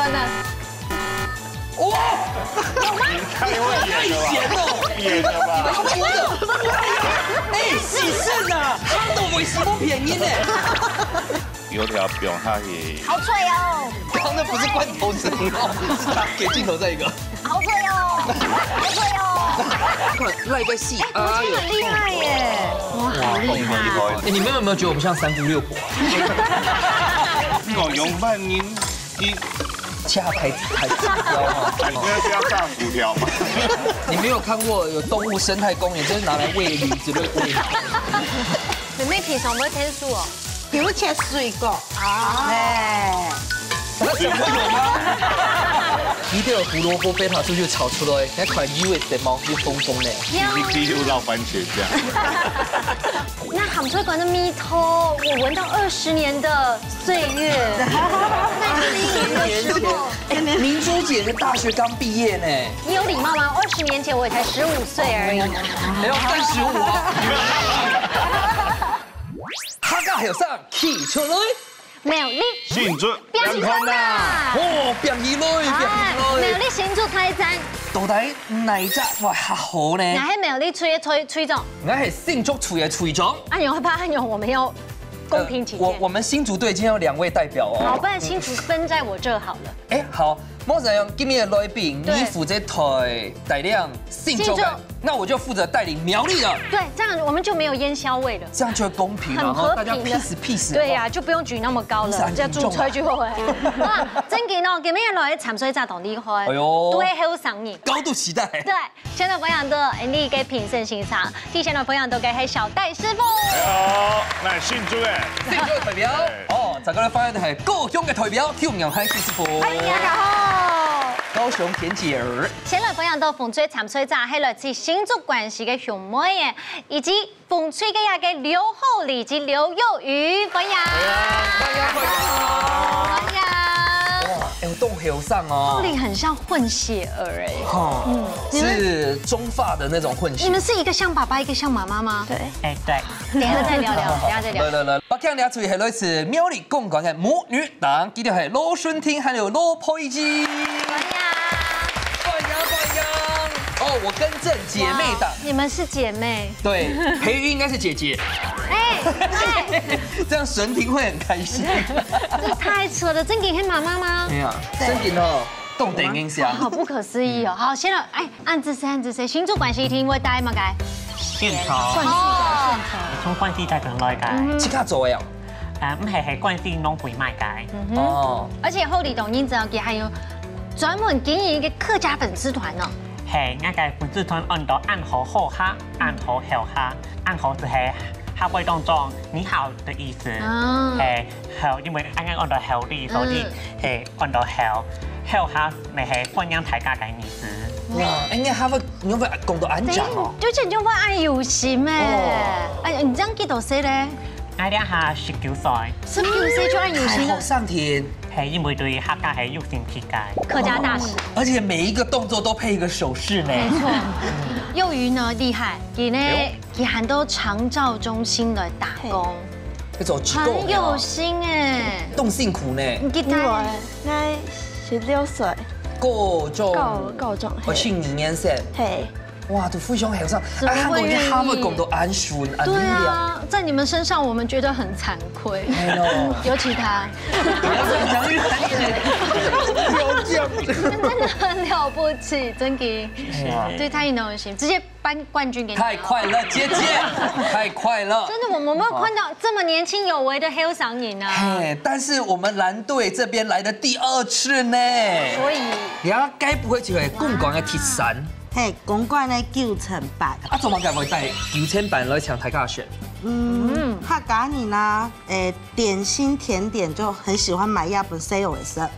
呢？哇，太会演了吧？演了吧？真的，哎，喜胜啊，汤都为什么便宜呢？油条饼它也好脆哦，刚刚那不是罐头声音哦，是他给镜头再一个。好脆哦，好脆哦！看那一个戏，国庆很厉害耶，哇，好厉害！哎，你们有没有觉得我们像三姑六婆？哦，用饭您一恰台指标啊！你这是要炸薯条吗？你没有看过有动物生态公园，就是拿来喂驴子、喂马。妹妹平常有没有天数哦？比如切水果啊，哎，那怎么有吗？一定有胡萝卜被拿出去炒出来，那款 U 的毛又疯疯的。你可以又绕番茄酱。那杭州馆的米头，我闻到20年的岁月。在7年的时候，哎，明珠姐的大学刚毕业呢。你有礼貌吗？20年前我也才15岁而已。还要35啊！哈嘎还有上起出来，没有你庆祝变空啦！哦，变起来，没有你新竹开战，到底哪一只哇较好呢？那还没有你吹中，我是新竹处的处长。按钮会怕按钮，我们要公平起见。我们新竹队今天有2位代表哦。好，不然新竹分在我这好了。哎，好，莫子阳今天的来宾，对你负责带领新竹的，那我就负责带领苗栗的。对，这样我们就没有烟硝味了。这样就会公平了，很和大家平的 peace。对呀，就不用举那么高了，这样主吹就会。哇，真嘅咯，今日來參水站同你開，哎呦都會好上癮。高度期待。對，現在朋友都你嘅評審欣賞，啲現在朋友都嘅係小戴師傅。好，那慶祝誒，新竹嘅代表，哦，大家咧發現係高雄嘅代表，跳舞係師傅。歡迎大家好。高雄田姐兒。現在朋友都風吹參水站係來自新竹關係嘅熊妹嘅，以及風吹嘅也嘅劉厚禮及劉幼瑜，歡迎。歡迎。哇，哎，我動頭上哦。厚禮很像混血兒哎。哦，是中發的那種混血。你們是一個像爸爸，一個像媽媽嗎？對。哎對，等下再聊聊，等下再聊。來，我今日要注意係來自苗栗公館嘅母女檔，記得係羅順婷還有羅佩基。哦，我跟正姐妹檔，你們是姐妹。對，培瑜應該是姐姐。這樣順婷會很開心。這太扯了，真給係媽媽嗎？沒有，真婷哦，動電音響。好不可思議哦。好，先來，哎，按姿勢，按姿勢，新竹關係廳會帶嗎？該。現場，從關係帶上來嘅，即刻做呀。唔係關係農會賣嘅。哦。而且厚禮抖音這樣，還有專門經營一個客家粉絲團呢。係，我嘅粉絲團按到暗號好哈，暗號好哈，暗號就係哈會當中你好的意思。係好，因為啱啱按到好啲，所以係按到好哈，咪係歡迎大家嘅意思。哇，應該他會，你會講到安講哦。就這種會愛有心誒。哎，你這樣幾多歲咧？我哋下19歲。19歲就愛有心好上天。係因為對客家係有心thiết計，客家大師，而且每一個動作都配一個手勢呢。沒錯，幼瑜呢厲害，佢很多長照中心來打工，很有心哎，動辛苦呢。你記得？我16歲，高中，我去年先。嘿。哇，都非常好上，他們嘅他們講到安順，安對啊，在你們身上我們覺得很慚愧，尤其他。真的很了不起，真嘅。對他很有心，直接頒冠軍給你。太快了，姐姐，太快了。真的，我們沒有看到這麼年輕有為的黑上癮啊。嘿，但是我們藍隊這邊來的第2次呢。所以，你啊，該不會就係公館嘅鐵傘？嘿，公館嘅9000版。啊，做乜該會帶9000版來搶大家選？客家人啦，點心甜點就很喜歡買一本 sale 嘅色，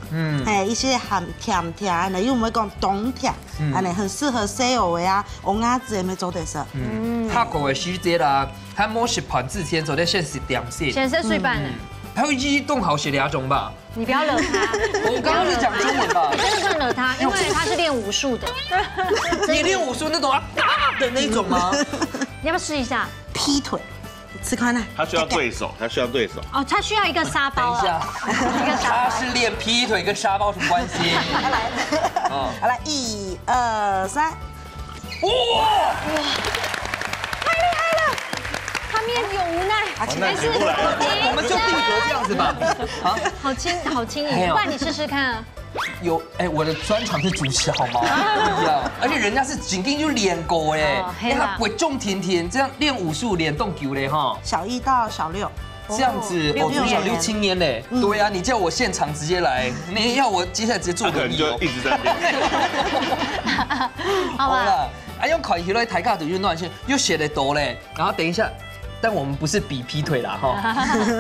一些鹹甜甜，安尼，因為我們講冬甜，安尼很適合 sale 嘅啊，我鴨子咪做得色。客家嘅時節啦，喺某些盤之前做啲現實點線。現實水版呢？還有移動好寫2種吧。你不要惹他。我剛剛是講中文吧？你真的不能惹他，因為他是練武術的。你練武術那種啊大的那種嗎？你要不要試一下？劈腿。吃宽了。他需要对手，他需要对手。哦，他需要一个沙包等一下啊，一个沙他包。是练劈腿跟沙包有什么关系？好来，1、2、3，哇！他面有无奈，没事，我们就定格这样子吧。啊，好轻盈，没有不然你试试看啊。有我的专长是主持好吗？不一样，而且人家是紧跟就练过哎哦，嘿啦他鬼重甜甜，这样练武术练动球嘞哈。小1到小6。这样子，哦，从小6、7年嘞。对啊，你叫我现场直接来，你要我接下来直接做轮椅哦。他可能就一直在练。好吧。啦，啊，用快起来抬卡就运动先，又写得多嘞。然后等一下，但我们不是比劈腿啦哈，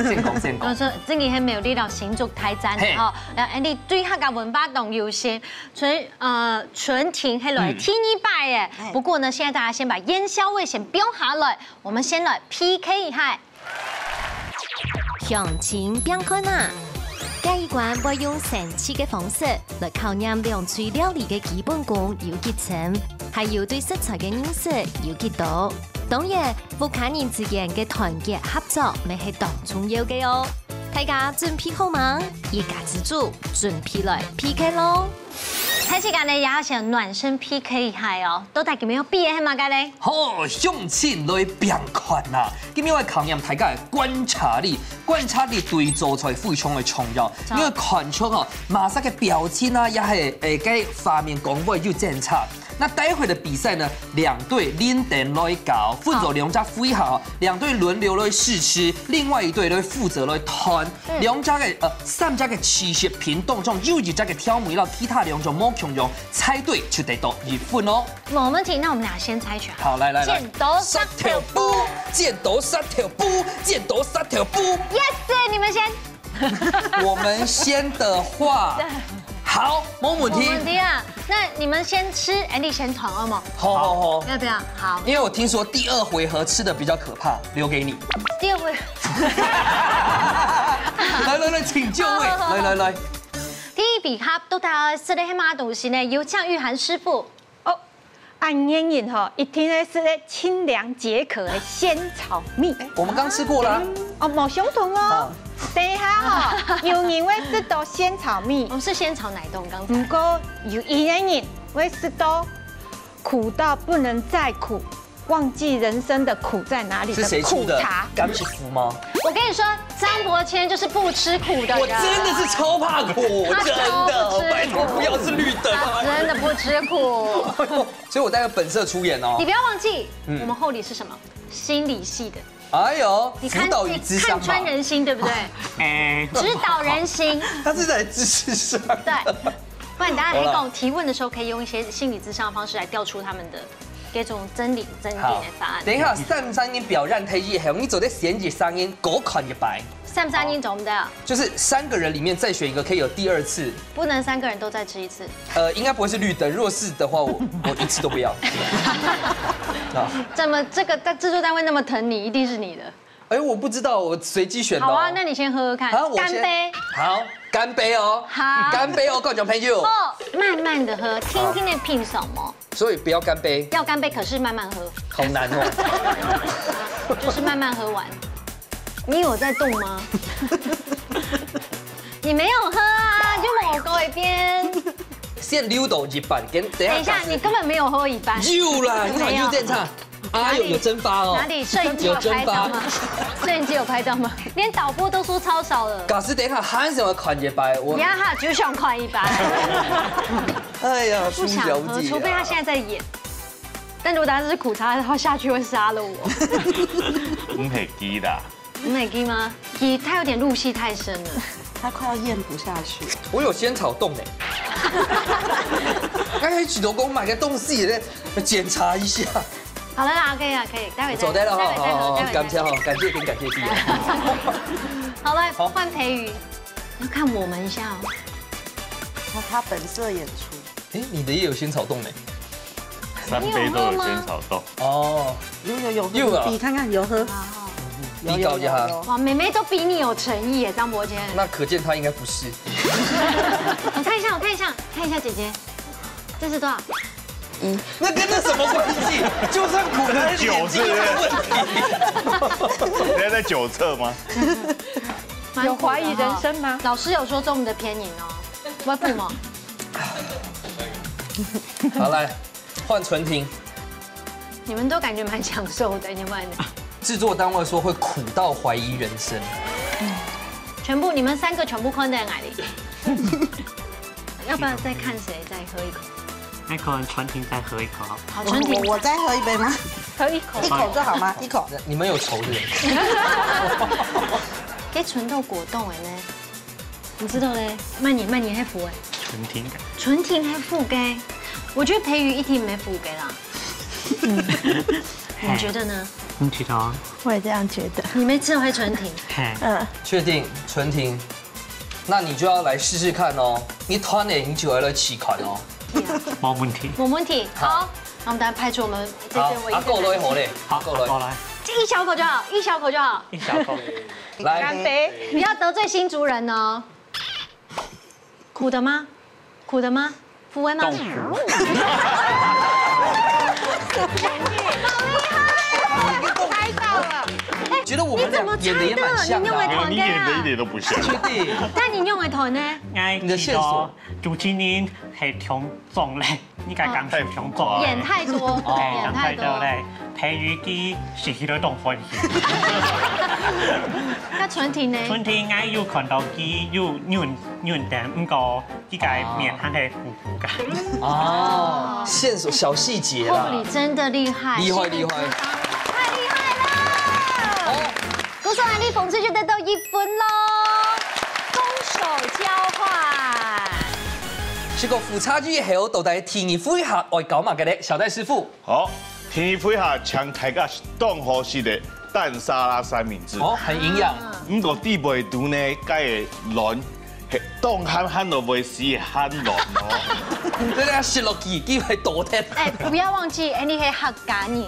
先讲。我说这个还没有列到新竹台站的哈，你对客家文化懂优先，纯听还来听一拜耶。不过呢，现在大家先把烟硝味先标下来，我们先来 PK 一下。向前变看啊！这一关要用神奇的方式来考验两嘴料理的基本功有几层，还有对食材的认识有幾多。當然，福卡人之間嘅團結合作，咪係當重要嘅哦。大家準備好嗎？一家之主準備來 PK 咯！開始間呢，也想暖身 PK 一下哦，到底有沒有比嘅係嘛嘅呢？好，向前來變看啊！今日我考驗大家的觀察力，觀察力對做菜非常的重要，因為看出哈馬上嘅表情啊，也係嘅畫面講話就正差。那待會的比賽呢，2隊拎燈來搞，分咗2家飛下，2隊輪流來試吃，另外1隊來負責來攤。3家嘅持續品動作，有1家嘅挑眉，然後其他2種冇強用，猜對就得到1分哦。冇問題，那我們倆先猜拳。好，來，剪刀石頭布，剪刀石頭布，剪刀石頭布。Yes， 你們先。我們先的話。好，冇問題。冇問題啊！那你們先吃，Andy 先闖好嗎？好。要不要？好。因為我聽說第2回合吃的比較可怕，留給你。第2回。來，請就位。來。第1比卡到底食的係乜東西呢？有請玉涵師傅。哦，按煙癮哈，一定係食咧清涼解渴的仙草蜜。我們剛吃過啦。哦，冇相同哦。等一下哈，有人會食到仙草蜜，我們是仙草奶凍剛才。不過有一些人會食到苦到不能再苦，忘記人生的苦在哪裡的苦茶。甘祈福嗎？我跟你說，張伯謙就是不吃苦的人。我真的是超怕苦，真的，拜託不要是綠燈。他真的不吃苦。所以我待會本色出演哦。你不要忘記，我們後裡是什麼？心理系的。哎呦，你輔導與諮商嘛，看穿人心，對不對？指導人心。他是在知識上。對，不然大家可以跟我提問的時候，可以用一些心理諮商的方式來調出他們的這種真理的答案。等一下，3聲音表讓睇嘢，你走在選舉聲音，嗰款一白。3聲音怎麼的？就是3個人裡面再選一個，可以有第2次。不能3個人都再吃1次。應該不會是綠燈，如果是的話，我1次都不要。怎麼這個製作單位那麼疼你，一定是你的？哎，我不知道，我隨機選的。好啊，那你先喝喝看。乾杯。好，乾杯哦。好。乾杯哦，各位朋友。哦，慢慢的喝，聽聽那憑什麼？所以不要乾杯。要乾杯，可是慢慢喝。好難哦。就是慢慢喝完。你有在動嗎？你沒有喝啊，就某個一邊。先溜到一半，等一下，你根本沒有喝一半。有啦，你看就正常。啊，有蒸發哦。哪裡？攝影機有拍到嗎？攝影機有拍到嗎？連導播都說超少了。假使等一下喊什麼款一百，我。呀哈，就想款一百。哎呀，不想喝，除非他現在在演。但如果他是苦茶，他下去會殺了我。唔係記的。唔係記嗎？記，他有點入戲太深了。他快要咽不下去。我有仙草凍哎。剛才許多公買個東西咧，檢查一下。好了啦，可以了，可以，待會再。走了，好，感謝哈，感謝天，感謝地。好了，換培瑜，要看我們一下哦。他本色演出。哎，你的也有仙草凍呢？3杯都有仙草凍。哦，有啊，比看看有喝。比較一下。哇，妹妹都比你有誠意耶，張伯謙。那可見他應該不是。我看一下，看一下姐姐，這是多少1。那跟这什么关系？就算苦还是眼睛有问题。人家在酒测吗？有怀疑人生吗？老师有说中的偏赢哦，我付吗？好，来换纯婷。你们都感觉蛮享受的，你们。制作单位说会苦到怀疑人生。全部你们3个全部困在哪里？要不要再看谁再喝一口？那可纯婷再喝一口。好，纯婷，我再喝一杯吗？喝一口， 1口就好吗？1口。你们有仇的人。给纯豆果冻哎呢？你知道嘞？慢点还付哎。纯婷的。纯婷还付给？我觉得培瑜一定没付给啦。你觉得呢？你觉得？我也这样觉得。你没吃会纯婷？确定纯婷？那你就要来试试看哦。你团呢，你就要来起款哦。没问题。没问题。好，那我们等下派出我们这边唯一的。够了一口嘞。好，够来。一小口就好，一小口就好。一小口。来，干杯！不要得罪新竹人哦。苦的吗？苦的吗？福威吗？好厉害！猜到了。觉得我们俩演的也蛮像的。你演的一点都不像。确定？但你用的团呢？你的线索，主持人係強壯咧，呢家咁係強壯。演太多，演太多咧。培瑜啲是佢都當歡喜。那純婷呢？純婷我要看到佢要潤點，不過呢個面係係糊糊㗎。哦，線索小細節啦。後里真的厲害，厲害。太厲害了！恭喜安利讽刺就得到1分喽，攻守交換。這個副差距係我到底天兒灰下愛搞嘛嘅咧，小戴師傅。好，天兒灰下搶大家當好食的蛋沙拉三明治。哦，很營養。不過啲味道呢，該係軟，係當慳都袂死慳軟咯。你哋食落去，機會多啲。哎，不要忘記 Andy 係客家人。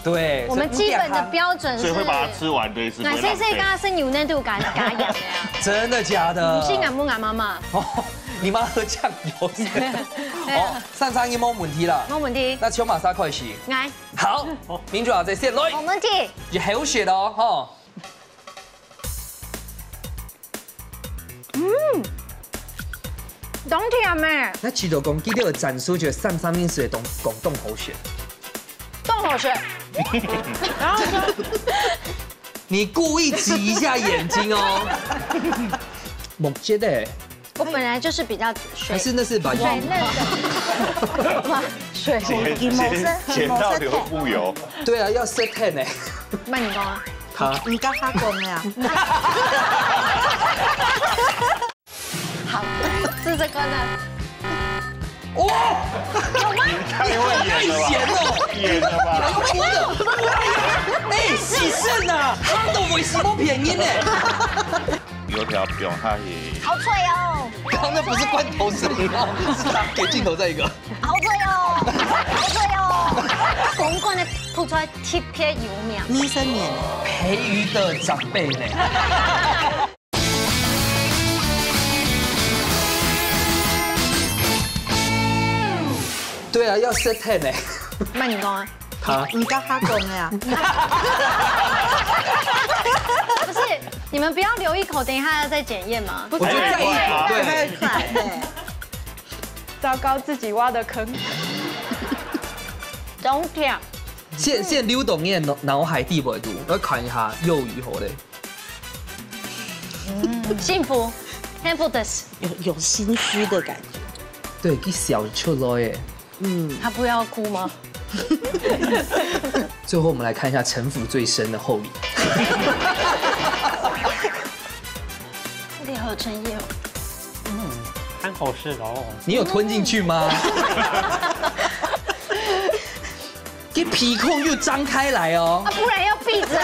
對，我們基本的標準是。所以會把它吃完，對，是。那誰剛剛生牛奶都加鹽的呀？真的假的？不是俺母俺媽媽。哦，你媽喝醬油。哦，上餐已經冇問題啦。冇問題。那秋馬沙開始。來。好，民主啊，在線來。冇問題。也好食哦，哈。冬天咩？那許多公記得有展示就上面是廣東好食。凍好食。然後呢？你故意擠一下眼睛哦。木質的。我本來就是比較水。還是那是把水嫩的。哇，水。鹹到流不油。對啊，要 set ten 呢。慢你講啊。好。你剛發講呀？好，是這個呢。哇！有嗎？太鹹了，演了吧？我的，哎，喜勝啊！他都為什麼便宜呢？油條表它也好脆哦！剛剛那不是罐頭聲音哦，是他給鏡頭再一個。好脆哦，好脆哦！公罐的吐出來貼片油面。醫生臉。培瑜的長輩呢？對啊，要 set ten 呢。慢你講啊。好。你剛發講呀？不是，你們不要留一口，等一下再檢驗嘛。我覺得再一口，對。糟糕，自己挖的坑。冬天。現溜動你的腦海地維度，我看一下幼魚好嘞。幸福 ，happiness，有心虛的感覺。對，佢笑出來耶。他不要哭嗎？最後我們來看一下城府最深的后里。這裡好有誠意哦。很好吃哦。你有吞進去嗎？給皮孔又張開來哦。啊，不然要閉着。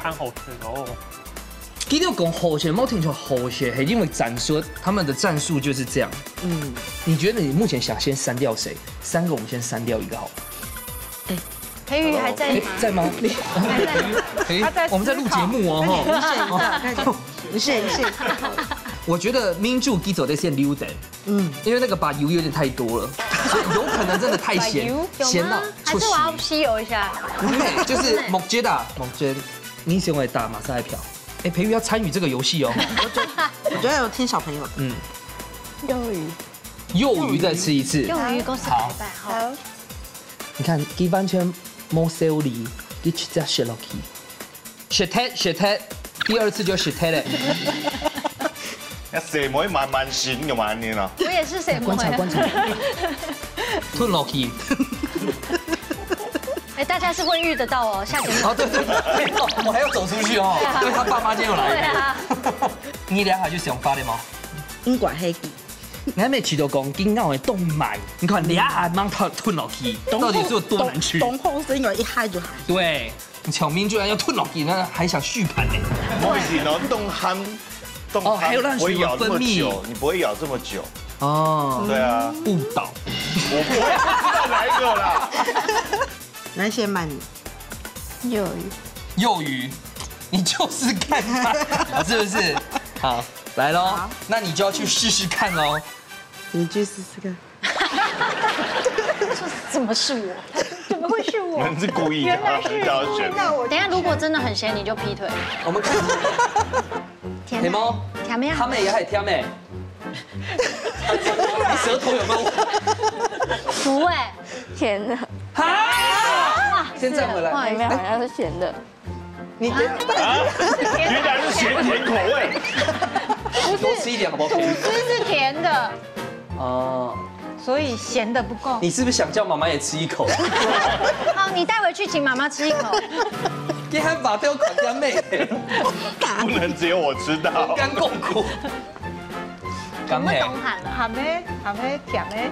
很好吃哦。今天講好學，冇聽錯好學，係因為戰術，他們的戰術就是這樣。你覺得你目前想先刪掉誰？3個我們先刪掉一個好。培瑜還在嗎？在嗎？還在。我們在錄節目哦。你選。我覺得民主基走在先溜的，因為那個把油有點太多了。所以有可能真的太咸，咸到还是我要吸油一下？对，就是木吉啊，木吉，你先会打马赛票。哎，培育要参与这个游戏哦。我觉得有听小朋友。嗯，幼鱼再吃一次。幼鱼公司拜拜好。你看，佢完全冇收力，你直接食落去，食踢，第二次就食踢嘞。那蛇妹慢慢醒嘅嘛，你呢？我也是蛇妹。观察，吞落去。哎，大家是会遇得到哦，下节目。哦，对，我还要走出去哦。对他爸妈今天有来。对啊。你俩下就想法的吗？英国黑鸡。你还没吃到讲紧咬的动脉，你看俩下mang吞落去，到底是有多难吃？东后是因为一嗨就嗨。对，巧明居然要吞落去，那还想续盘呢。不行哦，冻憨还有让不会咬这么分泌久，你不会咬这么久。哦，对啊，误导。我不会知道哪一个啦。来先买你。幼鱼，你就是看看，是不是？好，来喽，那你就要去试试看喽。你去试试看。怎么是我？怎么会是我？你们是故意的，要选。等一下如果真的很咸，你就劈腿。我们看。甜吗？甜咩？他们也很甜咩？你舌头有没有？不会，甜的。啊！先站回来。里面好像是咸的。你原来是咸甜口味。多吃一点好不好？吐司是甜的，哦，所以咸的不够。你是不是想叫妈妈也吃一口？好，你带回去请妈妈吃一口。你还把掉款家妹，不能只有我知道。甘共苦。我们懂喊了。鹹咩？鹹咩？甜咩？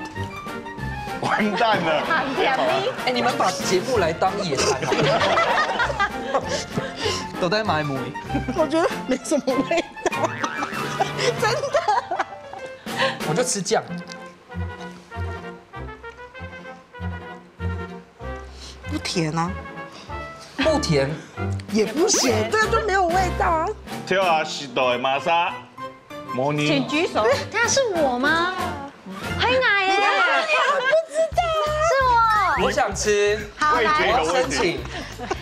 完蛋了。鹹甜咩？哎，你们把节目来当野餐好吗？都在买梅。我觉得没什么味道，真的。我就吃酱。不甜啊，不甜，也不咸，这就没有味道啊。跳啊，是的，玛莎，模拟。请举手。他是我吗？黑奶耶！不知道啊，是我。我想吃。好，味觉来，有问题。申请。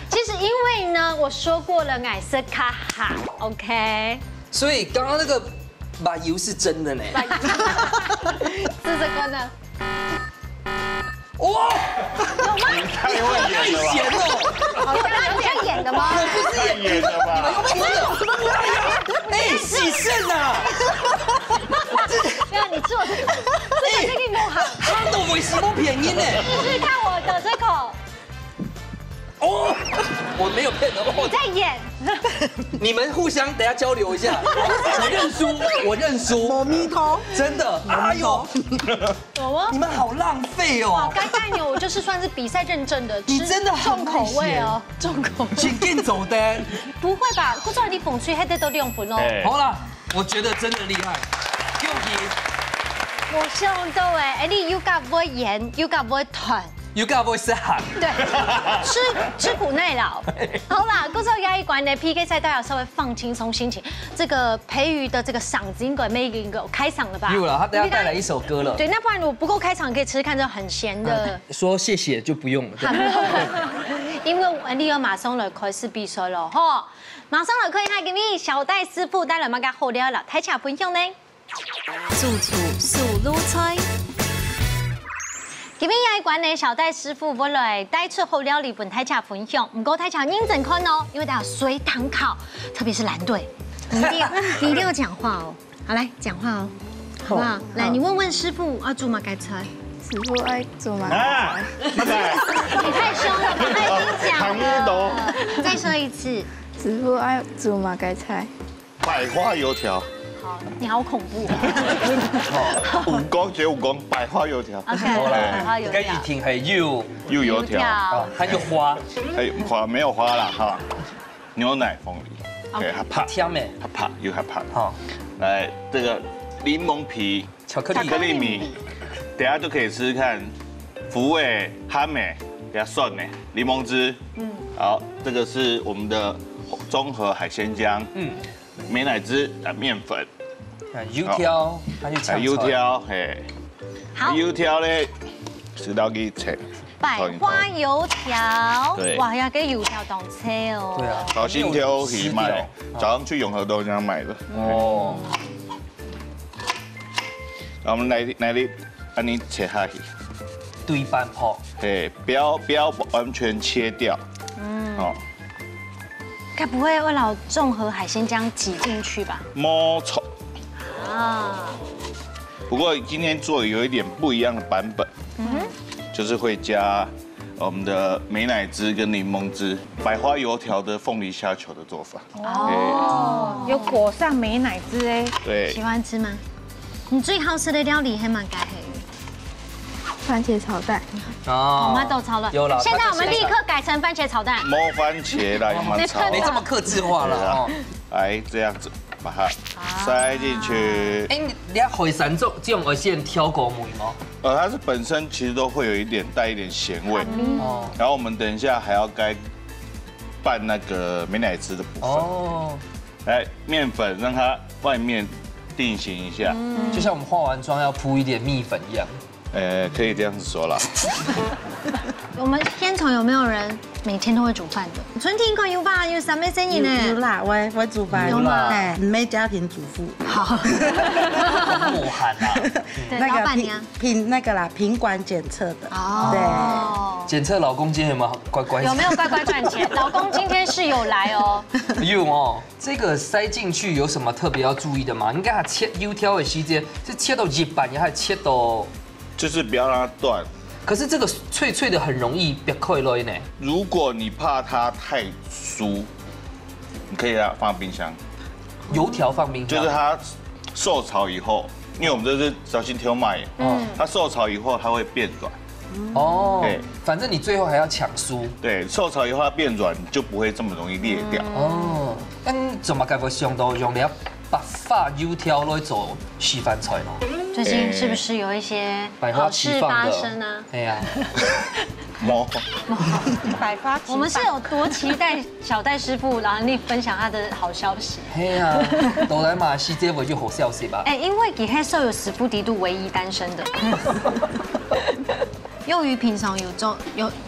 其实因为呢，我说过了，奶色卡哈 ，OK。所以刚刚那个把油是真的呢。是这个呢？哇！有吗？太会演了咸吧？哦！有吗？你在演的吗？太演了吧？哎，喜肾呐！没有，你做这个这个不好。他都为什么便宜呢？你是看我的这口，哦，我没有骗人，你在演。你们互相等下交流一下。我认输，我认输。猫咪头，真的，哎呦，有吗？你们好浪费哇，哦！该干牛，我就是算是比赛认证的，你真的很重口味哦，重口味。请更走单。不会吧？不知道你风吹黑的都用粉哦。哎好了，我觉得真的厉害。恭喜！我想到哎，你又敢不会盐，又敢不会团。You got voice 喊。对，吃苦耐劳。好啦，故事压一关的 PK 赛，大家稍微放轻松心情。这个培瑜的这个嗓子应该没一个开嗓了吧？有了，他等下带来一首歌了。对，那不然我不够开场，可以吃吃看这很咸的。说谢谢就不用了。因为你要马上来开始比赛了哈，马上来看下今日小戴师傅带来乜嘅好料啦，睇下分享呢。主厨素卤菜。今日要关的小戴师傅，我来带出好料理本大家分享，唔过大家认真看哦，因为大家随堂考，特别是蓝队，你一定要讲话哦。好，来讲话哦，好不好？来，你问问师傅要煮嘛该菜。师傅爱做嘛？啊，拜拜。你太凶了，他已经讲了。再说一次。师傅爱做嘛该菜？百花油条。好，你好恐怖。武功学武功，百花油条。 OK，百花油跟雨婷还有又油条，还有花，还有花没有花啦哈，牛奶凤梨，对，它怕，甜美，它怕又害怕。好，来这个柠檬皮巧克巧克力米，等下就可以吃吃看，福味哈美，比较酸呢，柠檬汁，好，这个是我们的综合海鲜酱，美乃滋面粉，油条，还有油条，嘿，好，油条咧是要去切。百花油条，对，哇，要给油条当车哦。对啊，好心挑可以买，早上去永和豆浆买的。哦。我们来你，安尼切下去。对半泡。对，不要完全切掉。哦。该不会会老综合海鲜酱挤进去吧？摸丑。啊。不过今天做有一点不一样的版本。就是会加我们的美乃滋跟柠檬汁，百花油条的凤梨虾球的做法。哦，有裹上美乃滋哎。对。喜欢吃吗？你最好吃的料理还蛮该黑。番茄炒蛋。哦，我们都炒了。有了。现在我们立刻改成番茄炒蛋。摸番茄来慢炒。没这么客制化了。来这样子把它塞进去。哎，你要海产这种而先挑过梅吗？它是本身其实都会有带一点咸味。哦。然后我们等一下还要该拌那个美乃滋的部分。哦。来，面粉让它外面定型一下，就像我们化完妆要铺一点蜜粉一样。可以这样子说啦。我们天宠有没有人每天都会煮饭的？春天可有吧？有啥没生意呢？有啦，我煮饭。有吗？哎，没家庭主妇。好。莫喊啊！对，老板娘。品管检测的。哦。对。检测老公今天有没有乖乖？有没有乖乖赚钱？老公今天是有来哦。有哦。这个塞进去有什么特别要注意的吗？你看它切油条的时间是切到一半，还是切到？就是不要让它断。可是这个脆脆的很容易变溃了呢。如果你怕它太酥，你可以让它放冰箱。油条放冰箱。就是它受潮以后，因为我们这是小心挑麦，它受潮以后它会变软。哦。对，反正你最后还要抢酥。对，受潮以后它变软，你就不会这么容易裂掉。哦。那怎么该不想到用了白花油条来做稀饭菜呢？最近是不是有一些好事发生呢？哎呀，百花齐放。我们是有多期待小戴师傅来你分享他的好消息？哎呀，都来马西这不就好消息吧？哎，因为给黑瘦有史夫迪度唯一单身的。幼鱼平常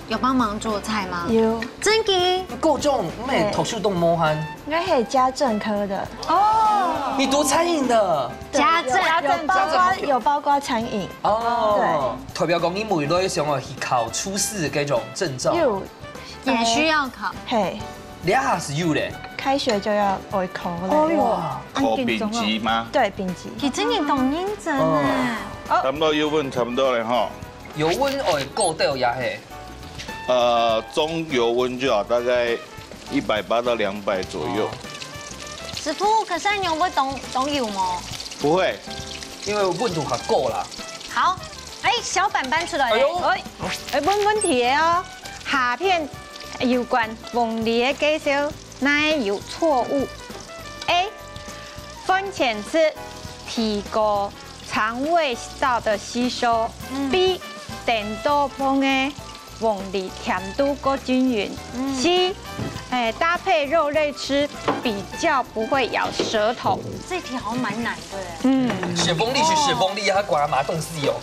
有帮忙做菜吗？有。真的？各种咩读书动摸憨？应该是家政科的。哦。你读餐饮的？家政有包括餐饮。哦。对。代表讲你未来想要去考初试这种证照。有。也需要考。嘿。你还是有嘞。开学就要会考了。哦哟。考丙级吗？对，丙级。其实你懂认真哎。差不多油温差不多了哈。油温会够掉压嘿。中油温就好，大概180到200左右。师傅，可是你会懂油吗？不会，因为温度还够啦。好，哎，小板搬出来了。问题哦，下片有关凤梨的介绍，哪有错误 ？A. 饭前吃，提高肠胃道的吸收。B. 电豆碰的凤梨甜度够均匀。C. 搭配肉类吃，比较不会咬舌头。这题好像蛮难的。雪崩力是雪崩力，它果然马洞死哦。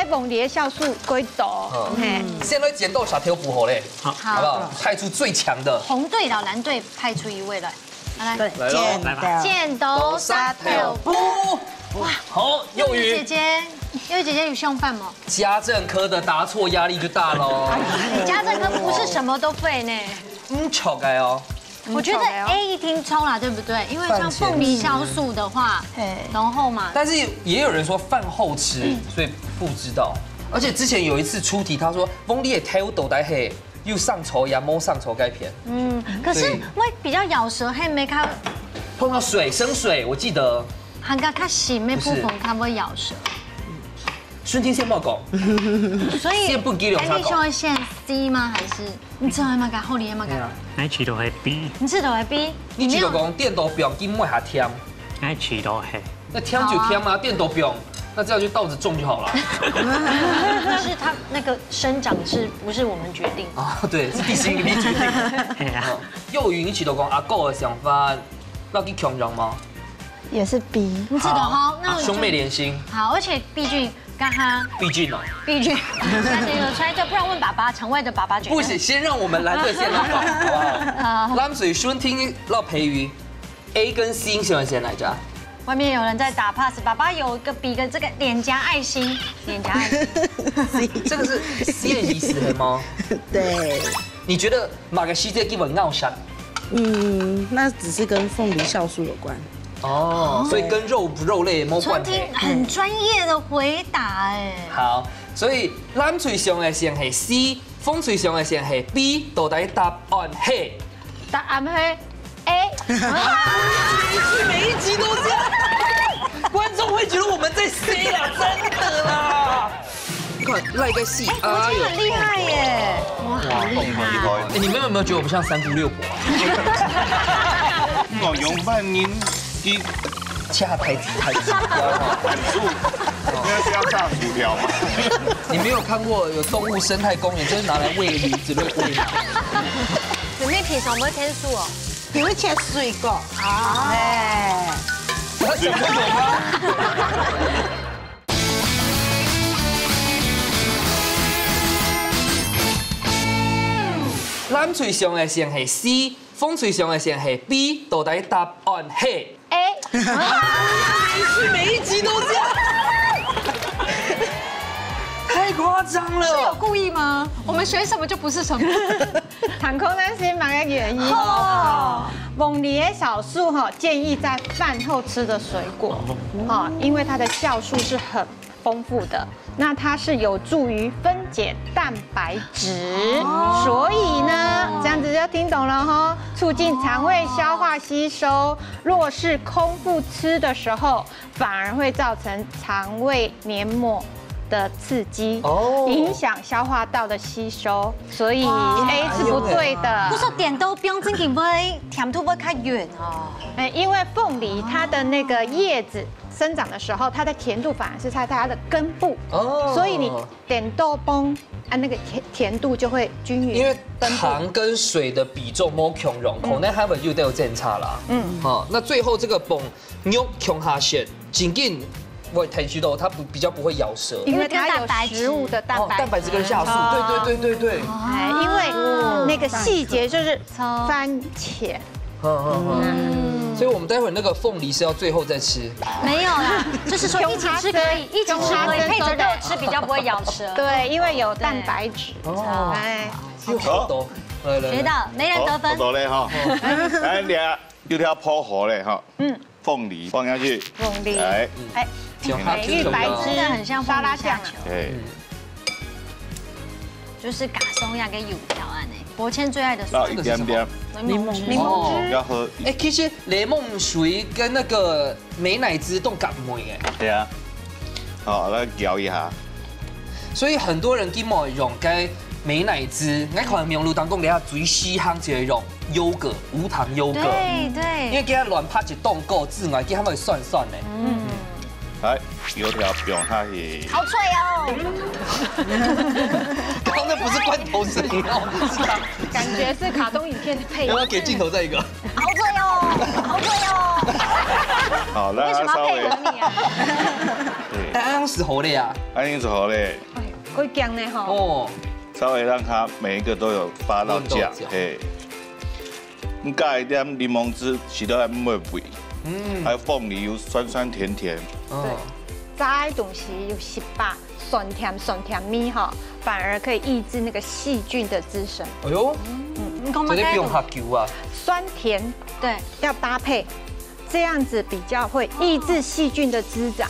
凤梨的酵素几多？现在剪豆沙条补好嘞，好不好？派出最强的。红队到蓝队派出一位来，来，剪豆沙条补。哇，好，幼鱼姐姐有凶犯吗？家政科的答错压力就大喽。家政科不是什么都会呢。巧该哦。我觉得 A 一定冲啦，对不对？因为像凤梨酵素的话，浓厚嘛。但是也有人说饭后吃，所以不知道。而且之前有一次出题，他说凤梨也太有豆带黑，又上稠呀，摸上稠钙片。可是会比较咬舌，还没看碰到生水，我记得。含个较咸的部分，它会咬舌。顺天先报告。所以先不给留你就会选 C 吗？还是你吃完嘛个后里嘛个？爱吃都会 B。你吃都会 B。你只有讲电豆饼跟麦下甜。爱吃都会。那甜就甜嘛，电豆饼，那这样就稻子种就好了。但是它那个生长是不是我们决定？对，是地心引力决定。幼鱼，你只有讲阿狗的想法，要去强壮吗？也是 B。你记得哈？那兄妹连心。好，而且毕竟刚刚毕竟哦，毕竟大家有猜对，不然问爸爸，场外的爸爸觉得不行，先让我们蓝队先来好不好？蓝水孙听到培瑜 A 跟 C 喜欢先来着。外面有人在打 pass， 爸爸有个比个这个脸颊爱心，脸颊爱心。这个是 C 的意思黑吗？对，你觉得马个西这基本傲山？那只是跟凤梨酵素有关。哦，所以跟肉不肉类没关系。很专业的回答哎。好，所以蓝水上的先系 C， 风水上的先系 B， 到底答案係？答案係 A。每一集都这样，观众会觉得我们在 C 啦，真的啦。看那个戏，国际很厉害耶！哇，好厉害！你们有没有觉得我们像三姑六婆？我用饭您一恰台词太极很素，因为是要炸薯条嘛。你没有看过有动物生态公园，就是拿来喂鱼之类喂鸟。你们平常不会天数哦？你会切水果啊？哎，有吗？蓝水上的线係 C， 風水上的線係 B， 到底答案係 A。是每一集都這樣，太誇張了。有故意嗎？我們選什麼就不是什麼。航空那是哪个原因哦？凤梨的酵素建议在饭后吃的水果，因为它的酵素是很丰富的，那它是有助于分解蛋白质，所以呢，这样子就听懂了哈，促进肠胃消化吸收。若是空腹吃的时候，反而会造成肠胃黏膜的刺激，影响消化道的吸收，所以 A 是不对的。不说点都不用真给会甜度会开远哦。因为凤梨它的那个叶子生长的时候，它的甜度反而是在它的根部，所以你点豆崩那个甜度就会均匀。因为糖跟水的比重冇共融，可能还会有点正差啦。那最后这个崩肉共下线，仅仅。会太虚豆，它比较不会咬舌，因为它有食物的蛋白质跟酵素，对。因为那个细节就是番茄。所以我们待会儿那个凤梨是要最后再吃。没有啦，就是说一起吃可以，一起吃可以配着肉吃，比较不会咬舌。对，因为有蛋白质。哎，又好多。学到，没人得分。好多嘞哈，来俩有条泡好嘞哈。凤梨放下去。凤梨。来。美玉白汁很像沙拉酱，对，就是嘎松呀跟油条啊呢。伯谦最爱的然后一点点柠檬汁，要喝。其实雷梦水跟那个美乃滋都感美哎。对啊，好，来摇一下。所以很多人基本用该美乃滋，我可能名路当中底下最稀罕就係用优格，无糖优格。对。因为给它乱拍一冻够之外，给它会酸酸的。来，油条表下去。好脆哦！刚刚那不是罐头声音哦，感觉是卡通影片的配音。要不要给镜头再一个？好脆哦，好脆哦！好，让它稍微。安是好的啊，安是好的。会姜呢哈。哦。稍微让它每一个都有发到酱，嘿。你加一点柠檬汁，其他还没味。还有凤梨又酸酸甜甜。对，炸的东西有细巴，酸甜咪哈，反而可以抑制那个细菌的滋生。哎呦，这里不用喝酒啊。酸甜对要搭配，这样子比较会抑制细菌的滋长。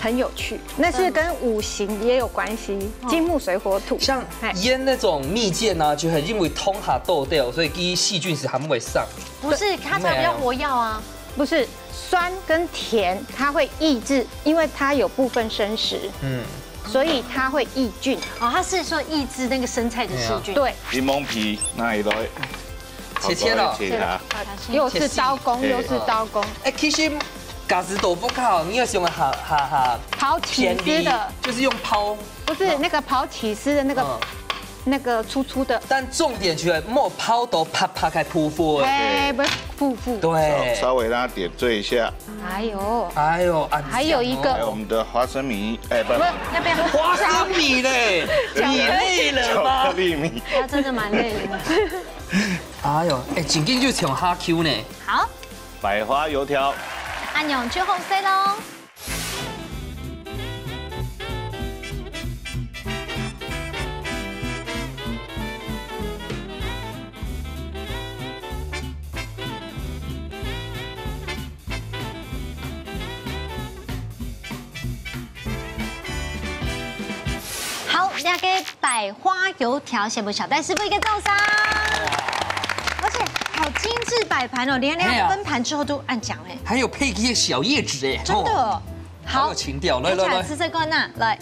很有趣，那是跟五行也有关系，金木水火土。像腌那种蜜饯啊，就很因为通下豆掉，所以第一细菌是还不会上。不是，它才比较活药啊。不是酸跟甜，它会抑制，因为它有部分生食，所以它会抑菌。它是说抑制那个生菜的细菌。对。柠檬皮那一类，切了，又是刀工，又是刀工。其实嘎子豆腐烤，你要用刨起司的，就是用刨，不是那个刨起司的那个粗粗的。但重点就是莫刨到啪开扑火。哎，不是腹部。对，稍微让它点缀一下。哎呦，哎呦，还有一个还有我们的花生米，哎，不，那边花生米嘞，你累了巧吗克？力米。他真的蛮累的。哎呦，哎，紧紧就从哈 Q 呢。好，百花油条，按钮去后塞喽。好，两个百花油条，先不小戴师傅一个掌声。而且好精致摆盘哦，连分盘之后都按奖哎，还有配一些小叶子哎，真的。好有情调，来来来，吃这个呢，来。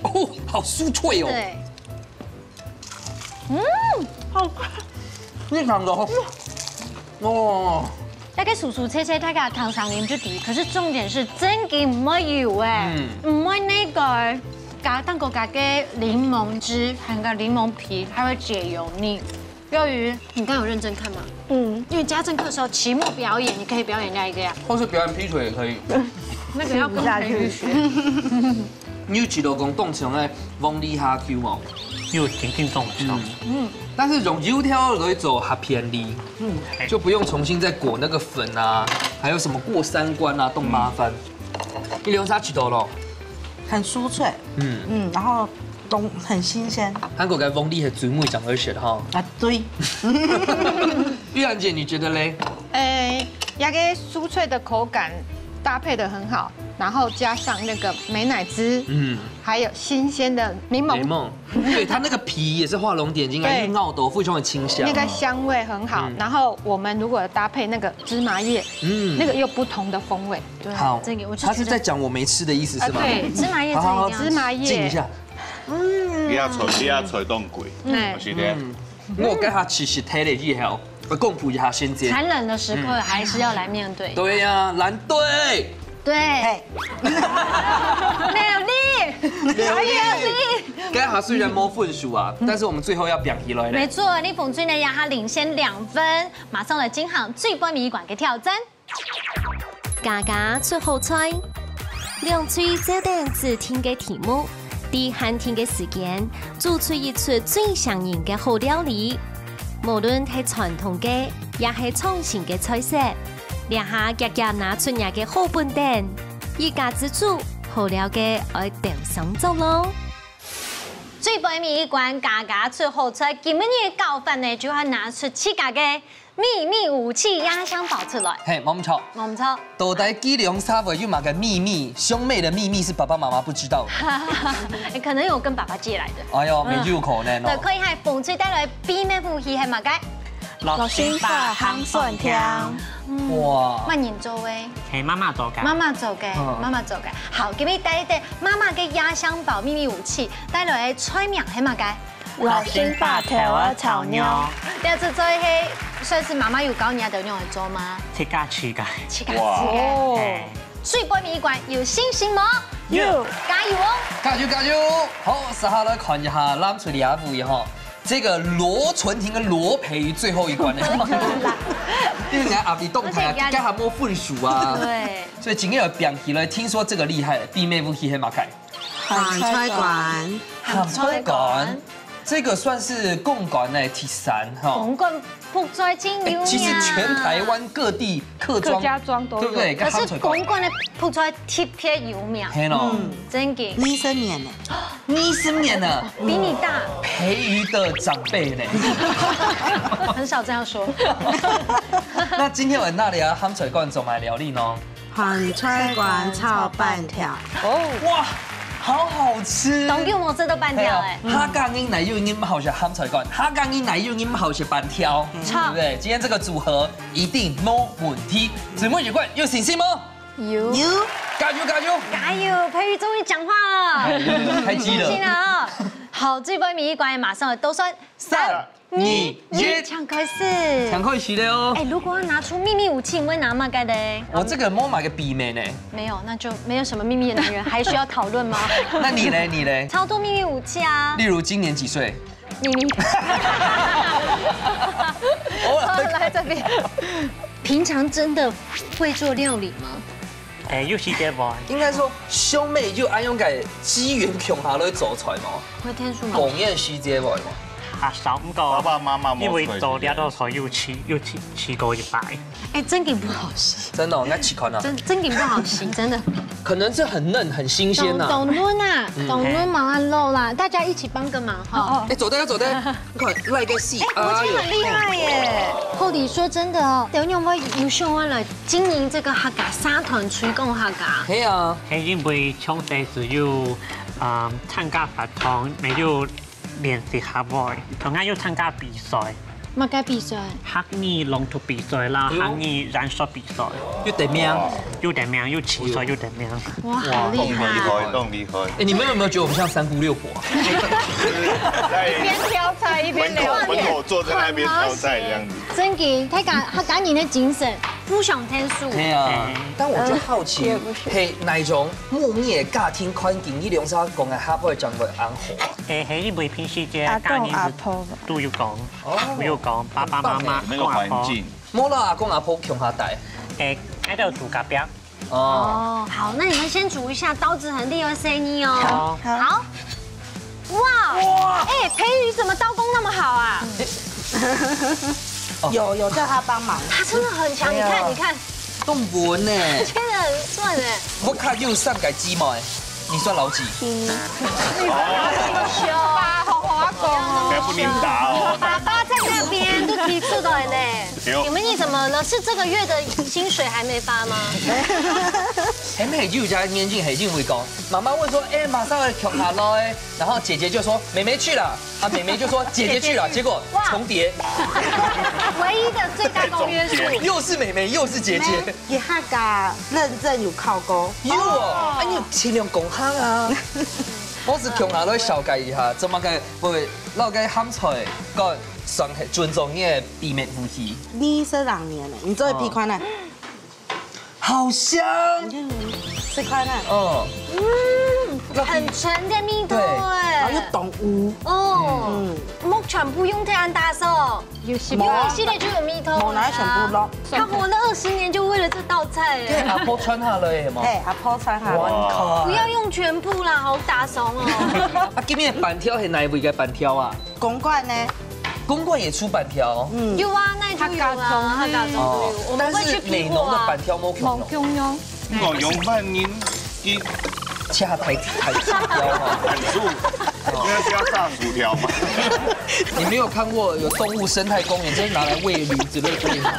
哦，好酥脆哦。对。好快。非常的哦。大概酥酥脆脆，大概糖上淋就底，可是重点是真嘅唔會油哎，唔會那個加蛋糕加嘅檸檬汁，含個檸檬皮，它會解油膩。幼魚，你剛有認真看嗎？因為家政課的時候期末表演，你可以表演那一個呀，或是表演劈腿也可以。那個要跟培育學。你有幾多公動場嘅翁里哈 Q 哦？又挺定重的。但是用油條來做哈便利，就不用重新再裹那個粉啊，還有什麼過三關啊，都麻煩。你留啥幾多咯？很酥脆，然后很新鲜。韓國嘅翁里係最會講而且的哈。啊，对。玉蘭姐，你覺得嘞？那個酥脆的口感搭配得很好，然後加上那個美乃滋，還有新鮮的檸檬，對，它那個皮也是畫龍點睛，還有澳豆非常的清香，那個香味很好。然後我們如果搭配那個芝麻葉，那個又不同的風味。對，好，這個我就他是在講我沒吃的意思是嗎？對，芝麻葉真的芝麻葉，靜一下。你要吹凍鬼，是的。我跟他其實睇嚟以後，我公布一下先知。殘忍的時刻還是要來面對。對呀，藍隊。對。沒有力，沒有力。剛才雖然沒分數啊，但是我們最後要表起來了。沒錯，你馮俊呢讓他領先2分，馬上來金行最波迷館嘅挑戰。家家出好菜，兩嘴照定只聽嘅題目，啲限定嘅時間，做出一出最上癮嘅好料理。無論係傳統嘅，也係創新嘅菜式，兩下夾夾拿出嚟嘅好本店，一家之主好料嘅愛點上做咯。最波迷館家家出好菜，今日嘅教法呢就要拿出自家嘅秘密武器壓箱寶出來。嘿，冇錯，冇錯。到底基隆沙尾有哪個秘密？兄妹的秘密是爸爸媽媽不知道的。可能有跟爸爸借來的。哎呦，沒有可能哦。對，可以係馮翠帶來秘密武器係乜嘅？老心法香蒜條。哇！萬年做誒。係媽媽做嘅。媽媽做嘅，媽媽做嘅。好，給你帶一帶媽媽嘅壓箱寶秘密武器，帶來菜名係乜嘅？老心法條啊炒妞。第二次做係算是媽媽有教你哋用嚟做嗎？切家切嘅。切家切。最波迷館有信心嗎？有，加油哦！加油加油！好，接下來看一下攬出嚟一步哈。這個羅純婷跟羅培瑜最後一關呢，因為人家阿弟動態啊，加下冇分數啊，對，所以今日有表起來，聽說這個厲害，秘密武器係乜嘅？鹹菜館，鹹菜館，這個算是貢館的鐵山哈。貢館鋪在金牛。其實全台灣各地客家莊都有，對不對？可是貢館的鋪在特別有名。係咯，真嘅。你生年呢？你生年呢？比你大。培瑜的長輩呢？很少這樣說。那今天我們那裡啊，鹹菜館做埋料理呢？鹹菜館炒板條。哦，哇！好好吃，當叫我這都板條哎。蝦醬英奶油英好食鹹菜館，蝦醬英奶油英好食板條，對不對？今天這個組合一定沒問題。姊妹一貫有信心嗎？有。加油加油！加油！培瑜終於講話了，開機了。信了。好，這波迷館馬上都算3、2、1，搶開始。搶開始了哦。哎，如果要拿出秘密武器，你會拿乜嘅呢？我這個冇買個筆妹呢。沒有，那就沒有什麼秘密的男人，還需要討論嗎？那你呢？你呢？超多秘密武器啊。例如今年幾歲？秘密。我來這邊。平常真的会做料理吗？有時間喎。應該說兄妹就安樣嘅機緣強下來做出來嘛，會天數嗎？共演時節喎。少唔過，爸爸媽媽因為做料的時候又吃過一擺。哎，蒸餅不好洗，真的，我應該試看啊。蒸餅不好洗，真的。可能是很嫩、很新鮮呐。董潤啊，董潤忙完肉啦，大家一起幫個忙哈。哎，走的，你看來個戲，我覺得很厲害耶。後底說真的哦，董潤我優秀完了經營這個客家沙團推廣客家。係啊，係因為從細只有參加活動，沒有練習下位，同樣要參加比賽。乜嘅比賽？客語龍圖比賽啦，客語燃燒比賽。又得名，又得名，又起賽又得名。哇，好厲害！動厲害。哎，你們有沒有覺得我們像三姑六婆啊？一邊挑菜一邊聊。門口坐在那邊挑菜這樣子。真嘅，睇下客家人的精神，不想天數。係啊，但我就好奇，係哪種木面家庭環境，呢兩首講嘅客會將會安好啊？係因為平時嘅家人都要講，都要講爸爸媽媽那個環境。冇啦，阿公阿婆強下大。喺度煮咖啡。哦，好，那你們先煮一下，刀子很利有聲音哦。好。哇！哎，培宇怎麼刀工那麼好啊？有叫他幫忙，他真的很強，你看，都穩呢，切得很順哎。我看又上改雞毛，你算老幾？不能打哦。爸爸在那邊都提出來嘞。你們怎麼了？是這個月的薪水還沒發嗎？喺咩就家年輕黑警會講，媽媽問說，哎，馬上要跳下來，然後姐姐就說妹妹去了，啊妹妹就說姐姐去了，結果重疊。唯一的最大公約數，又是妹妹又是姐姐，而客家認證有考過。有哦，哎你盡量講下啊。我是強下來小解一下，怎麼個會撈個鹹菜，個算係尊重你的弟妹夫妻。你是兩年了，你做批款呢？好香，這塊呢？哦，很純的蜜豆然後哎。又懂污。哦，木全部用太安大壽，因為系列就有蜜豆冇拿全部落。他活了20年就為了這道菜哎。阿婆穿下來係嘛？哎，阿婆穿下。不要用全部啦，好打鬆哦。啊，今年板條係哪一位嘅板條啊？公館呢？公館也出板條。有啊，那就有啊，客家中有，我們會去批貨美濃的啊。板條冇強咯。我用飯您一恰太薯條嘛。很素，那是要炸薯條嗎？你沒有看過有動物生態公園，就是拿來餵驢子的對嗎？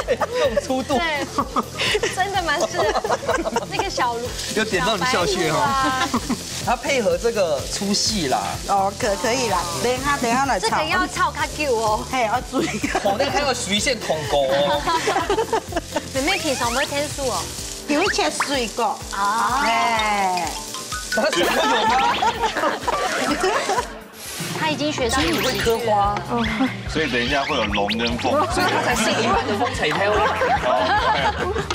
這種粗度，對，真的蠻是那個小驢，有點到你笑穴哦。它配合這個粗細啦，哦，可以啦，等下來炒。這個要炒卡久哦。嘿，要注意。我那還有魚線筒果哦。妹妹平常不會天數哦。你會切水果啊。哎，它水果有嗎？他已經學到所以你會刻花，所以等一下會有龍跟鳳，所以它才是一般的風彩條。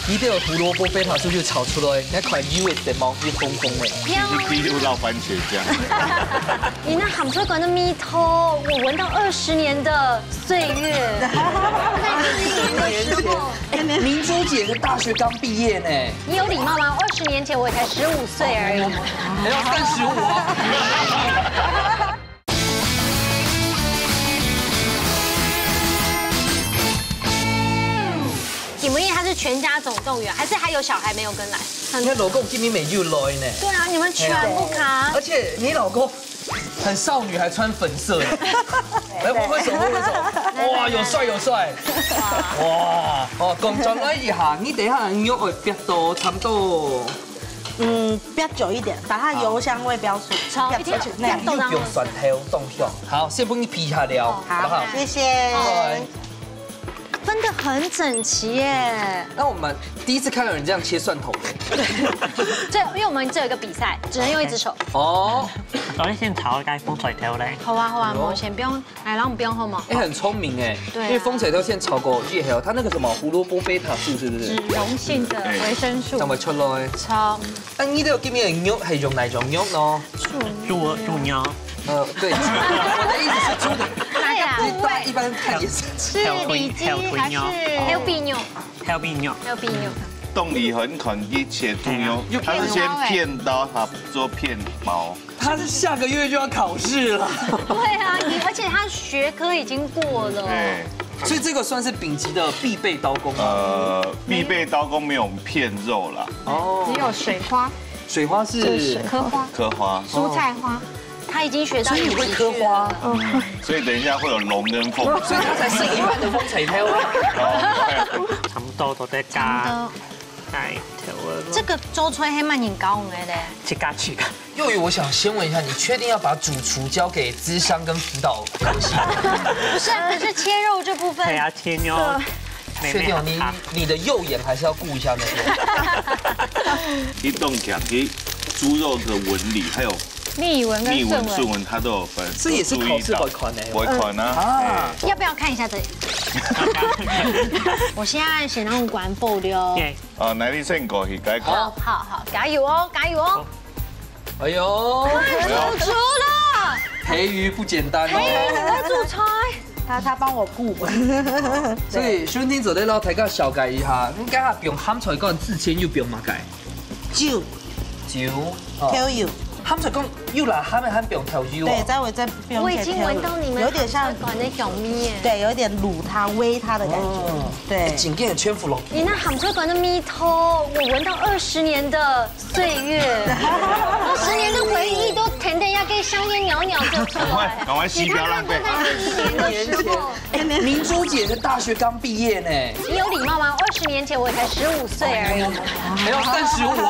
一定有胡蘿蔔貝塔出去炒出來，那款油的毛是紅紅的。一滴就繞番茄醬。你那鹹水館的蜜頭，我聞到20年的歲月。在經營的時候，明珠姐是大學剛畢業呢。你有禮貌嗎？20年前我才15歲而已。還要35啊。你們他是全家總動員，還是還有小孩沒有跟來？你看老公今年沒有來呢。對啊，你們全部卡。而且你老公很少女，還穿粉色。來揮揮手，揮揮手。哇，有帥有帥。哇，哦，工作了一下，你等一下肉會煸到差不多。煸久一點，把它油香味煸出。炒一定那又不用蒜頭凍香。好，先幫你劈下料，好不好？謝謝。分得很整齊耶。那我們第一次看到人這樣切蒜頭的。這因為我們這有一個比賽，只能用一隻手。哦。所以先炒個風水條咧。好啊好啊，我先不用，來，然後我們不用後嘛。哎，很聰明哎。對。因為風水條先炒過越好，它那個什麼胡蘿蔔貝塔素是不是？脂溶性的維生素。就咪出來。炒。那呢度今年的肉係用哪種肉呢？豬牛。對，我的意思是豬的。哪個大家一般看颜色。是里脊还是黑皮牛？黑皮牛。黑皮牛。冻梨很肯一切兔牛，它是先片刀，它做片包。他是下个月就要考试了。对啊，而且他学科已经过了。对。所以这个算是丙级的必备刀工吗？必备刀工没有片肉啦。哦。只有水花。水花是刻花。刻花。蔬菜花。他已经学到。所以你会刻花。所以等一下会有龙跟凤。所以他才是一般的风彩挑。差不多都在加。这个周吹黑曼很高的嘞。去嘎。幼宇，我想先问一下，你确定要把主厨交给咨商跟辅导科系？不是，可是切肉这部分。对啊，切牛。确定你的右眼还是要顾一下那边。一动起来，猪肉的纹理还有密纹跟顺纹，它都有分。这也是考试尾款呢。尾款啊。要不要看一下这里？我现在先让关爆了。来你先过去改过。好，加油哦，加油哦！哎呦，煮出了。培鱼不简单哦。我在煮菜。他帮我顾。所以兄弟做咧老大家小解一下，你家下用喊出来讲之前又用嘛解？酒。挑油。喊出来讲又来喊没喊不用挑油？对，在我这边。我已经闻到你们有点像管那小咪耶。对，有点卤它、煨它的感觉。对。紧跟的圈服龙。你那喊出管的咪头，我闻到20年的岁月，20年的回忆都甜甜要跟香烟袅袅就出来。赶快吸，不要浪费。11年的时候，明珠姐的大学刚毕业呢。你有礼貌吗？20年前我才15岁而已。没有35啊。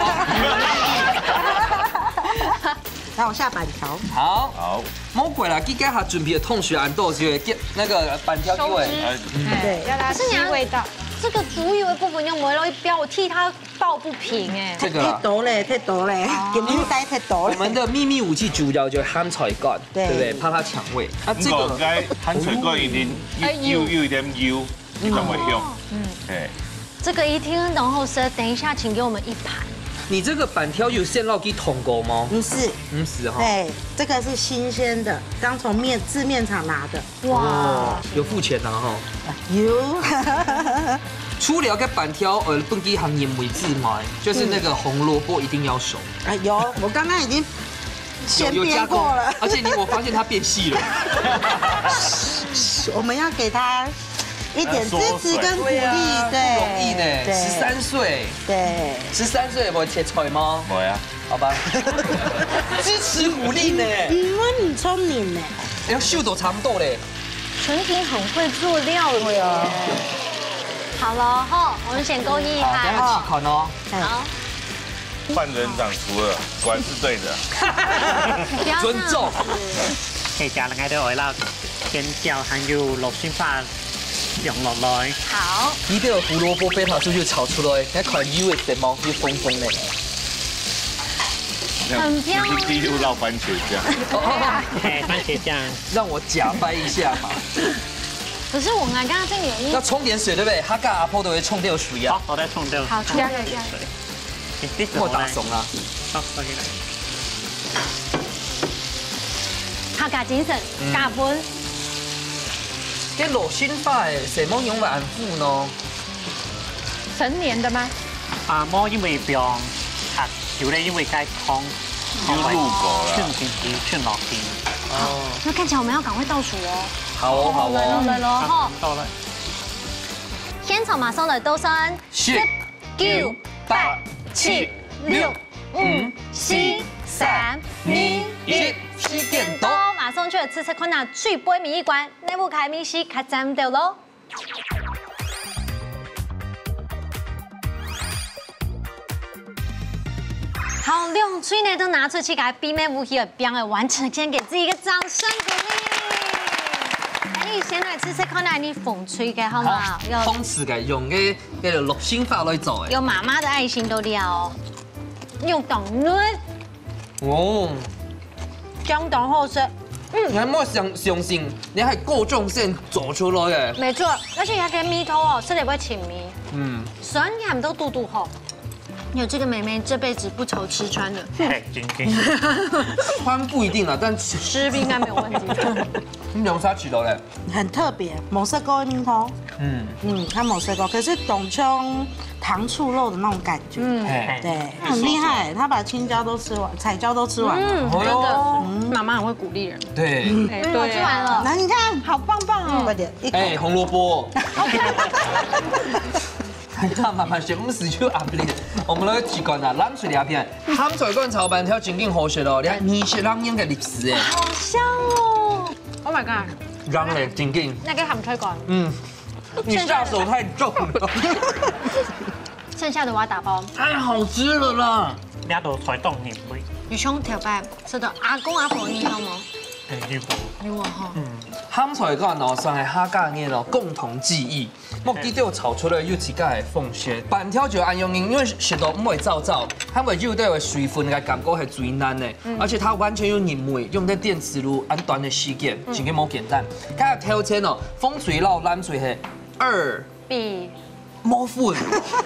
然后我下板条。好。魔鬼啦，今天还准备了同学安豆就会那个板条给我。对，要它吸味道。这个猪油的部分用没了一标，我替他抱不平哎。这个太多嘞，给你带太多了。我们的秘密武器主要就是喊菜干，对不对？怕它抢味。啊，这个该喊菜干一定有一点油，你怎么用？哎，这个一听浓厚色，等一下请给我们1盘。你这个板条有现捞给桶过吗？不是哈。对，这个是新鲜的，刚从制面厂拿的。哇，有付钱的哈。有。除了个板条本地行业为之外，就是那个红萝卜一定要熟。有，我刚刚已经先煸过了，而且我发现它变细了。我们要给它一点支持跟鼓励，对，不容易呢。13岁，对，13岁有切菜吗？没啊，好吧。支持鼓励呢，因为你聪明呢。哎呦，秀都差不多嘞。纯婷很会做料理哦。好了哈，我们先勾一盘。等下起款哦。好。换人掌厨了，果然是对的。尊重。可以加那个外辣甜椒还有肉馅花用落来。好。呢啲胡萝卜俾頭少少炒出來，一塊腰嘅地方要豐豐咧。很漂亮。第一路绕番茄酱。番茄酱，讓我假掰一下嘛。可是我刚刚这里要沖點水，對不對？他跟阿婆都會沖掉水啊。好，我再沖掉。好，沖掉水。我打慫啦。好，收起來。客家精神，加分。啲螺旋法誒，什麼用來安撫呢？成年的嗎？冇因為病，有咧因為該空，有入口了，勸老天。哦，那看起來我們要趕快倒數哦。好哦，好哦。來咯，哈。到了。現場馬上來倒數，10、9、8、7、6、5、4、3、2、1，時間到，馬上去吃困難最杯米一關，內部開米西卡站掉咯。好，兩嘴呢都拿出去，給比美武器的表演完成，先給自己一個掌聲鼓勵。哎，先來吃困難你風吹嘅好嗎？通詞嘅用嘅叫做六星法來做嘅。有媽媽的愛心都了，用凍卵。哦，相當好食。你冇相信，你係夠重線做出來嘅。沒錯，而且還跟米頭哦，吃得會清米。酸鹹都嘟嘟好。有这个妹妹这辈子不愁吃穿的。嘿，真紧。穿不一定啊，但吃应该没有问题。你用啥吃到嘞？很特别，某色糕的面头，它某色糕，可是董葱糖醋肉的那种感觉，对，很厉害，他把青椒都吃完，彩椒都吃完了，真的，妈妈很会鼓励人。对，我吃完了。来，你看，好棒棒哦！快点，一口。哎，红萝卜。看慢慢学，我们是去压力。我们来习惯啦，冷水两片，咸菜罐炒饭条真紧好食哦，你看米血冷饮嘅历史诶，好香哦 ！Oh my god！ 让诶真紧。那个咸菜罐。你下手太重了。剩下的我要打包。太好吃了啦！你都才冻年味，余兄条拜，吃到阿公阿婆你好吗？有有啊哈。咸菜罐哦，算系客家人哦共同记忆。目的就炒出来有自家的风味。板条就按用因为食到唔会燥燥，它会有带的水分嘅感觉係最难的，而且它完全有人味，用在电磁炉按短的时间，真嘅冇简单。它嘅挑战哦，风水佬冷水係2比冇分，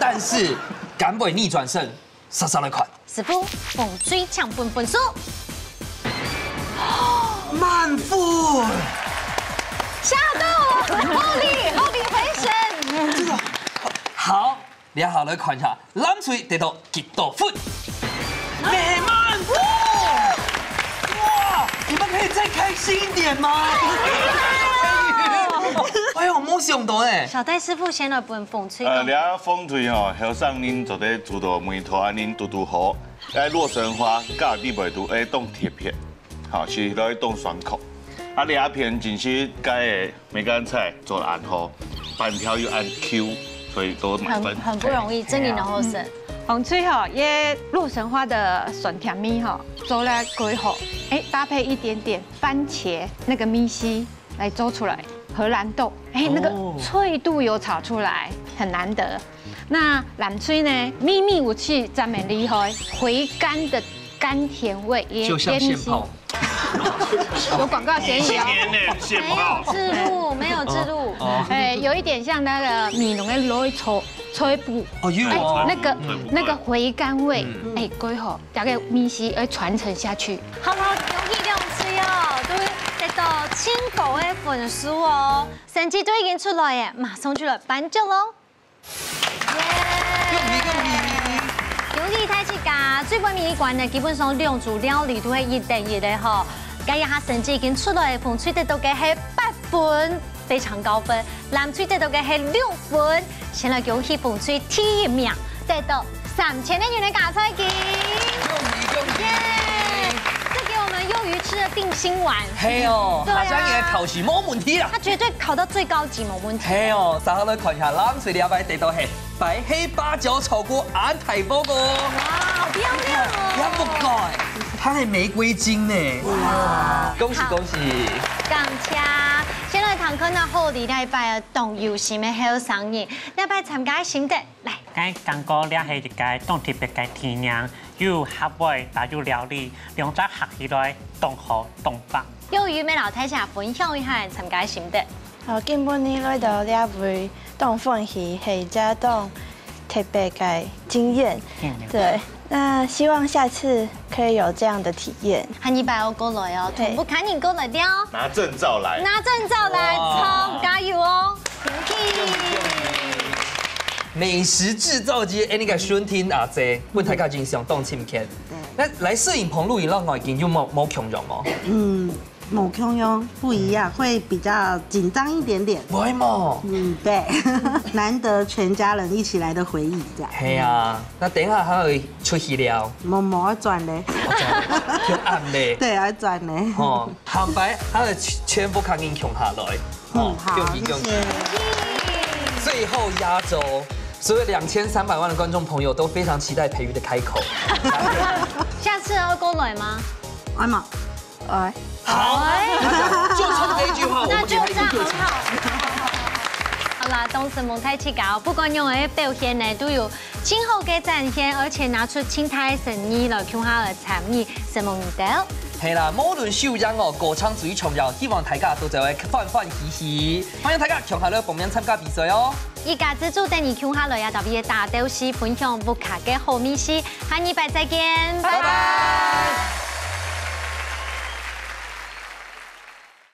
但是敢不会逆转胜，杀杀来看。师傅，风水抢本本书。满分。吓到我，后力回神。这个好，你好来看一下，冷水得到几多分？美满分！哇，你们可以再开心一点吗？哎呦，冇想到哎！小戴师傅先来本风吹。你啊风吹吼，后上恁做在主导门头啊，恁嘟嘟好，哎洛神花甲地袂拄哎冻铁片，好是都会冻爽口。啊，两片真是该的梅干菜做得很好，板条又按 Q， 所以都满分。很不容易，真的然后是。红翠哈，耶洛神花的笋甜米哈，做来归好，哎，搭配一点点番茄那个米稀来做出来，荷兰豆，哎，那个脆度有炒出来，很难得。那蓝翠呢，秘密武器赞美厉害，回甘的甘甜味，也就像现泡。有广告嫌疑哦。没有制度。哎，有一点像那个米浓的罗吹布。哦，有啊。那个回甘味，哎，最好，大概米稀而传承下去。好，恭喜两位哦，都得到亲狗的分数哦，成绩都已经出来耶，马上就来颁奖喽。尤其睇起家最关面一关呢，基本上两组料理都係1等1的哈。今日下成績已經出來，馮翠得到嘅係8分，非常高分。藍翠得到嘅係6分。先來恭喜馮翠第1名，得到3000元嘅加菜金。這給我們魷魚吃的定心丸。係哦，下張嘢考試冇問題啦。他絕對考到最高級冇問題。係哦，稍後來看一下藍翠兩位得到係白黑八角炒鍋安排波個。哇，好漂亮哦！也不該。它係玫瑰金呢！哇，恭喜恭喜！感謝。先來談看那好禮禮拜嘅動遊戲嘅好上映，禮拜參加心得來。該講過了係一個當特別嘅體驗，有客位打有料理，兩隻客起來動好動棒。魷魚咩老太姐分享一下參加心得。基本呢來到兩位當歡喜係加當特別嘅經驗，對。那希望下次可以有這樣的體驗。喊你擺我過來哦，同步趕緊過來掉。拿證照來，拿證照來，超加油哦！美食製造機，你個選聽阿姐，本大家經常當親片。那來攝影棚錄影讓外景有冇強容哦？某空庸不一樣，會比較緊張一點點。不會嘛？對，難得全家人一起來的回憶，這樣。係啊，那等下還會出戲了。冇要轉咧，挺暗咧。對，要轉咧。哦，航白還會全部扛英雄下來。好，謝謝。最後壓軸，所有2300萬的觀眾朋友都非常期待培瑜的開口。下次要過來嗎？愛嘛，愛。好，就衝這一句話，我們給他一個熱情。好啦，當時蒙太奇搞，不管用嘅表現呢，都有今後嘅展現，而且拿出青苔誠意來向下來參與，什麼你得？係啦，無論秀樣哦，歌唱最重要，希望大家都就會歡歡喜喜。歡迎大家強下來報名參加比賽哦！依家資助等你強下來啊，特別大導師分享不卡嘅好美食，下禮拜再見，拜拜。